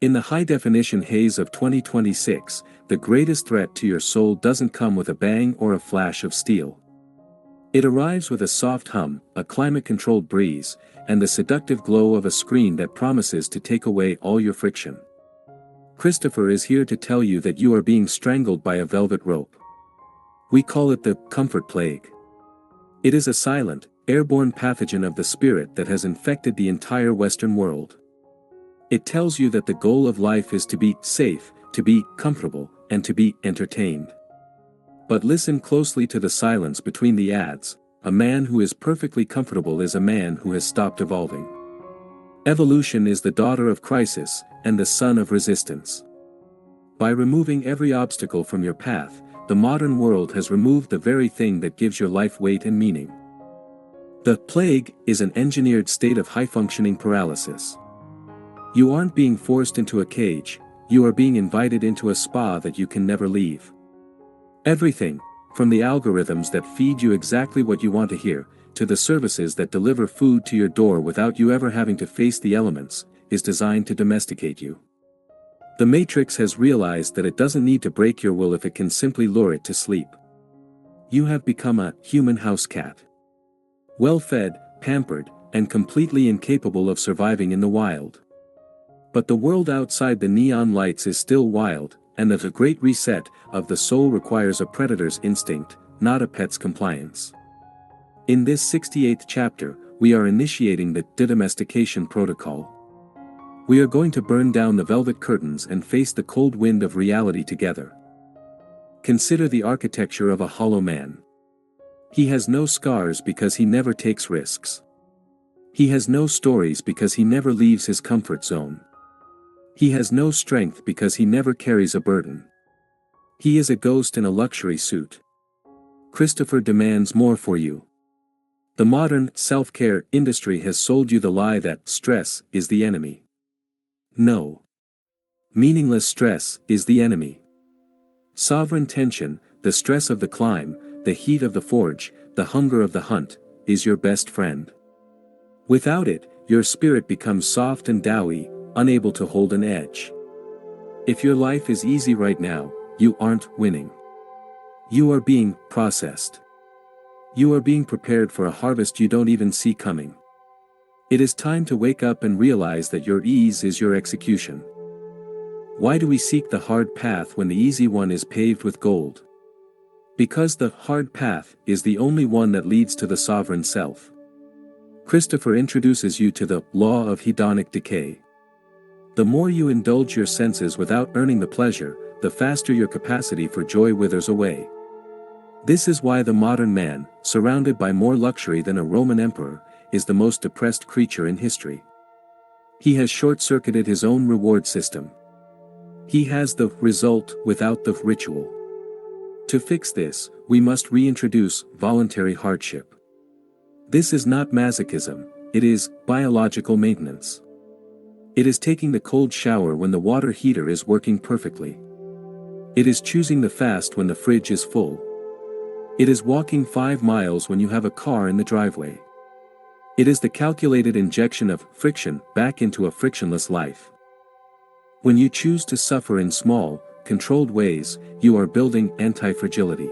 In the high-definition haze of 2026, the greatest threat to your soul doesn't come with a bang or a flash of steel. It arrives with a soft hum, a climate-controlled breeze, and the seductive glow of a screen that promises to take away all your friction. Christopher is here to tell you that you are being strangled by a velvet rope. We call it the comfort plague. It is a silent, airborne pathogen of the spirit that has infected the entire Western world. It tells you that the goal of life is to be safe, to be comfortable, and to be entertained. But listen closely to the silence between the ads. A man who is perfectly comfortable is a man who has stopped evolving. Evolution is the daughter of crisis, and the son of resistance. By removing every obstacle from your path, the modern world has removed the very thing that gives your life weight and meaning. The plague is an engineered state of high-functioning paralysis. You aren't being forced into a cage, you are being invited into a spa that you can never leave. Everything, from the algorithms that feed you exactly what you want to hear, to the services that deliver food to your door without you ever having to face the elements, is designed to domesticate you. The Matrix has realized that it doesn't need to break your will if it can simply lure it to sleep. You have become a human house cat. Well-fed, pampered, and completely incapable of surviving in the wild. But the world outside the neon lights is still wild, and the great reset of the soul requires a predator's instinct, not a pet's compliance. In this 68th chapter, we are initiating the De-Domestication Protocol. We are going to burn down the velvet curtains and face the cold wind of reality together. Consider the architecture of a hollow man. He has no scars because he never takes risks. He has no stories because he never leaves his comfort zone. He has no strength because he never carries a burden. He is a ghost in a luxury suit. Christopher demands more for you. The modern self-care industry has sold you the lie that stress is the enemy. No. Meaningless stress is the enemy. Sovereign tension, the stress of the climb, the heat of the forge, the hunger of the hunt, is your best friend. Without it, your spirit becomes soft and doughy, unable to hold an edge. If your life is easy right now, you aren't winning. You are being processed. You are being prepared for a harvest you don't even see coming. It is time to wake up and realize that your ease is your execution. Why do we seek the hard path when the easy one is paved with gold? Because the hard path is the only one that leads to the sovereign self. Christopher introduces you to the law of hedonic decay. The more you indulge your senses without earning the pleasure, the faster your capacity for joy withers away. This is why the modern man, surrounded by more luxury than a Roman emperor, is the most depressed creature in history. He has short-circuited his own reward system. He has the result without the ritual. To fix this, we must reintroduce voluntary hardship. This is not masochism, it is biological maintenance. It is taking the cold shower when the water heater is working perfectly. It is choosing the fast when the fridge is full. It is walking 5 miles when you have a car in the driveway. It is the calculated injection of friction back into a frictionless life. When you choose to suffer in small, controlled ways, you are building anti-fragility.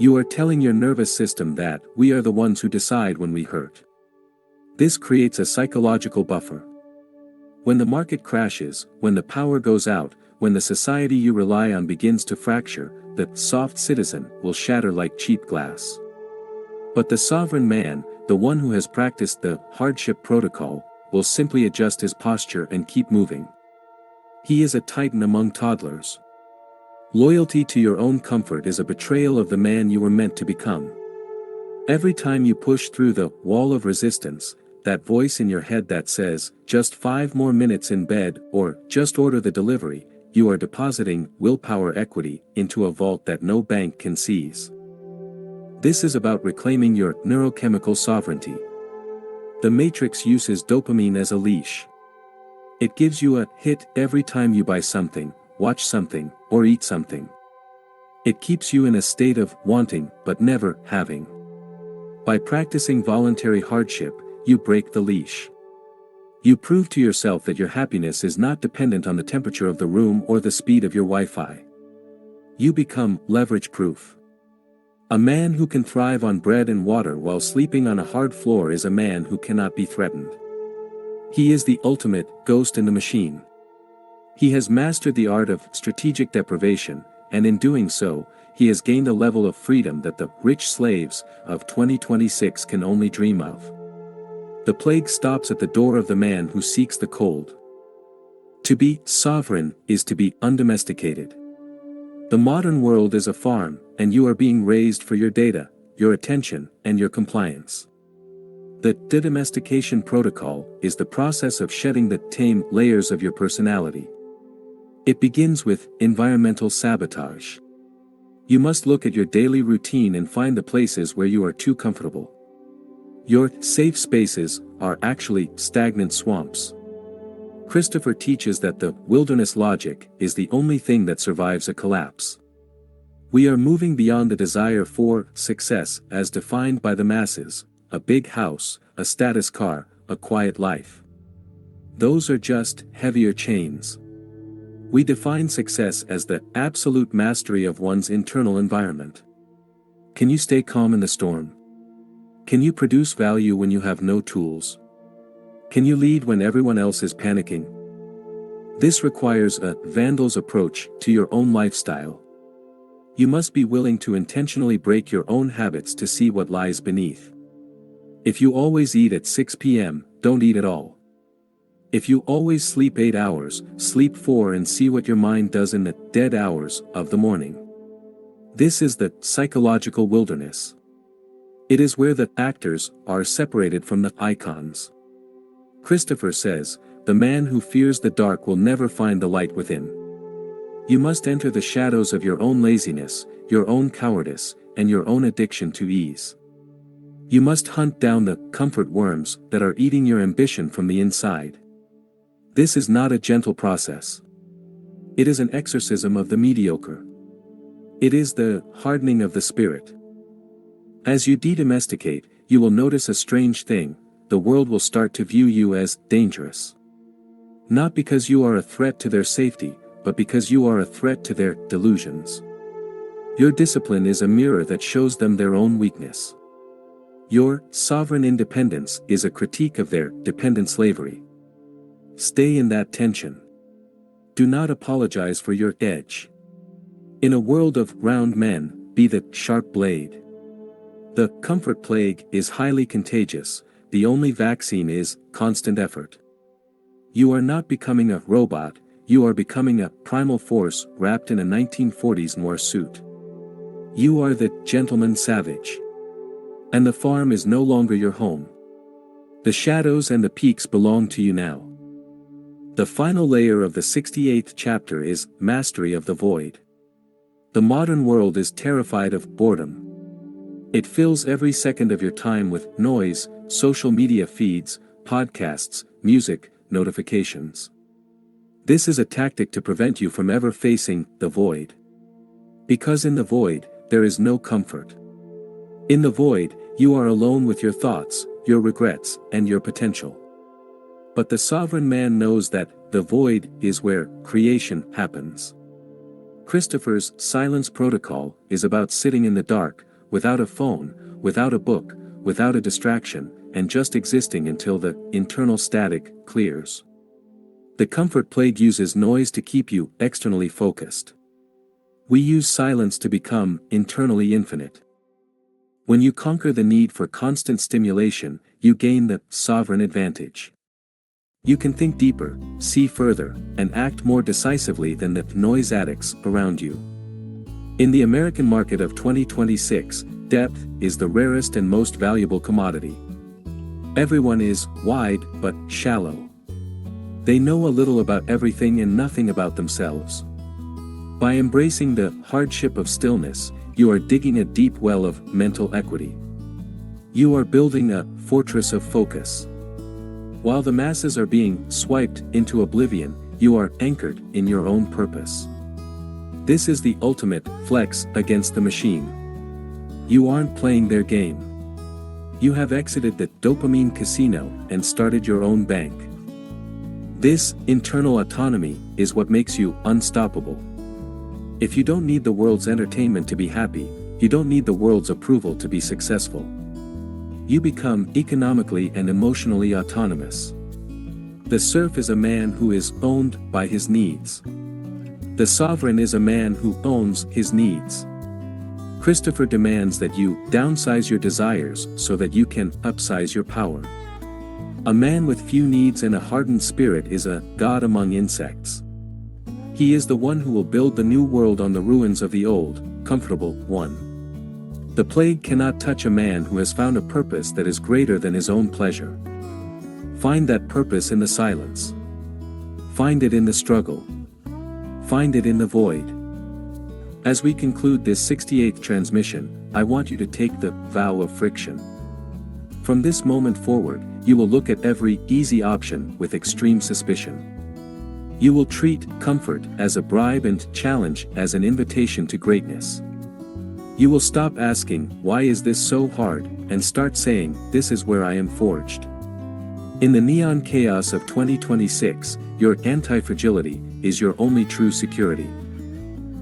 You are telling your nervous system that we are the ones who decide when we hurt. This creates a psychological buffer. When the market crashes, when the power goes out, when the society you rely on begins to fracture, the soft citizen will shatter like cheap glass. But the sovereign man, the one who has practiced the Hardship Protocol, will simply adjust his posture and keep moving. He is a titan among toddlers. Loyalty to your own comfort is a betrayal of the man you were meant to become. Every time you push through the wall of resistance, that voice in your head that says, just 5 more minutes in bed, or just order the delivery, you are depositing willpower equity into a vault that no bank can seize. This is about reclaiming your neurochemical sovereignty. The Matrix uses dopamine as a leash. It gives you a hit every time you buy something, watch something, or eat something. It keeps you in a state of wanting but never having. By practicing voluntary hardship, you break the leash. You prove to yourself that your happiness is not dependent on the temperature of the room or the speed of your Wi-Fi. You become leverage-proof. A man who can thrive on bread and water while sleeping on a hard floor is a man who cannot be threatened. He is the ultimate ghost in the machine. He has mastered the art of strategic deprivation, and in doing so, he has gained a level of freedom that the rich slaves of 2026 can only dream of. The plague stops at the door of the man who seeks the cold. To be sovereign is to be undomesticated. The modern world is a farm, and you are being raised for your data, your attention, and your compliance. The De-Domestication Protocol is the process of shedding the tame layers of your personality. It begins with environmental sabotage. You must look at your daily routine and find the places where you are too comfortable. Your safe spaces are actually stagnant swamps. Christopher teaches that the wilderness logic is the only thing that survives a collapse. We are moving beyond the desire for success as defined by the masses, a big house, a status car, a quiet life. Those are just heavier chains. We define success as the absolute mastery of one's internal environment. Can you stay calm in the storm? Can you produce value when you have no tools? Can you lead when everyone else is panicking? This requires a vandal's approach to your own lifestyle. You must be willing to intentionally break your own habits to see what lies beneath. If you always eat at 6 p.m., don't eat at all. If you always sleep 8 hours, sleep 4 and see what your mind does in the dead hours of the morning. This is the psychological wilderness. It is where the actors are separated from the icons. Christopher says, the man who fears the dark will never find the light within. You must enter the shadows of your own laziness, your own cowardice, and your own addiction to ease. You must hunt down the comfort worms that are eating your ambition from the inside. This is not a gentle process. It is an exorcism of the mediocre. It is the hardening of the spirit. As you de-domesticate, you will notice a strange thing: the world will start to view you as dangerous. Not because you are a threat to their safety, but because you are a threat to their delusions. Your discipline is a mirror that shows them their own weakness. Your sovereign independence is a critique of their dependent slavery. Stay in that tension. Do not apologize for your edge. In a world of round men, be the sharp blade. The comfort plague is highly contagious. The only vaccine is constant effort. You are not becoming a robot, you are becoming a primal force wrapped in a 1940s noir suit. You are the gentleman savage. And the farm is no longer your home. The shadows and the peaks belong to you now. The final layer of the 68th chapter is mastery of the void. The modern world is terrified of boredom. It fills every second of your time with noise, social media feeds, podcasts, music, notifications. This is a tactic to prevent you from ever facing the void. Because in the void, there is no comfort. In the void, you are alone with your thoughts, your regrets, and your potential. But the sovereign man knows that the void is where creation happens. Christopher's Silence Protocol is about sitting in the dark, without a phone, without a book, without a distraction, and just existing until the internal static clears. The comfort plague uses noise to keep you externally focused. We use silence to become internally infinite. When you conquer the need for constant stimulation, you gain the sovereign advantage. You can think deeper, see further, and act more decisively than the noise addicts around you. In the American market of 2026, depth is the rarest and most valuable commodity. Everyone is wide but shallow. They know a little about everything and nothing about themselves. By embracing the hardship of stillness, you are digging a deep well of mental equity. You are building a fortress of focus. While the masses are being swiped into oblivion, you are anchored in your own purpose. This is the ultimate flex against the machine. You aren't playing their game. You have exited the dopamine casino and started your own bank. This, internal autonomy, is what makes you unstoppable. If you don't need the world's entertainment to be happy, you don't need the world's approval to be successful. You become economically and emotionally autonomous. The serf is a man who is owned by his needs. The sovereign is a man who owns his needs. Christopher demands that you downsize your desires so that you can upsize your power. A man with few needs and a hardened spirit is a god among insects. He is the one who will build the new world on the ruins of the old, comfortable one. The plague cannot touch a man who has found a purpose that is greater than his own pleasure. Find that purpose in the silence. Find it in the struggle. Find it in the void. As we conclude this 68th transmission, I want you to take the vow of friction. From this moment forward, you will look at every easy option with extreme suspicion. You will treat comfort as a bribe and challenge as an invitation to greatness. You will stop asking, "Why is this so hard?" and start saying, "This is where I am forged." In the neon chaos of 2026, your anti-fragility is your only true security.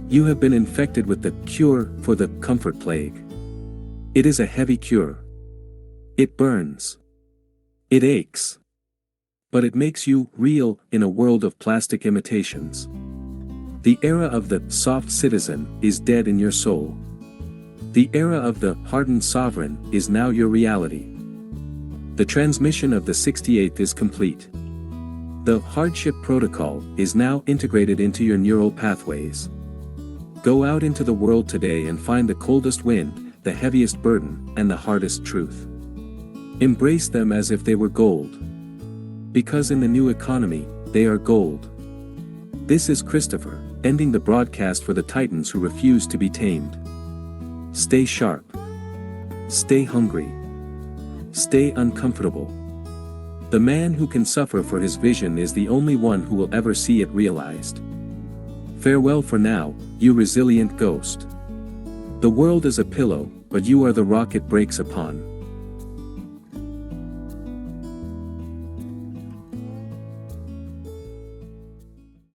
You have been infected with the cure for the comfort plague. It is a heavy cure. It burns. It aches. But it makes you real in a world of plastic imitations. The era of the soft citizen is dead in your soul. The era of the hardened sovereign is now your reality. The transmission of the 68th is complete. The Hardship Protocol is now integrated into your neural pathways. Go out into the world today and find the coldest wind, the heaviest burden, and the hardest truth. Embrace them as if they were gold. Because in the new economy, they are gold. This is Christopher, ending the broadcast for the titans who refuse to be tamed. Stay sharp. Stay hungry. Stay uncomfortable. The man who can suffer for his vision is the only one who will ever see it realized. Farewell for now, you resilient ghost. The world is a pillow, but you are the rock it breaks upon.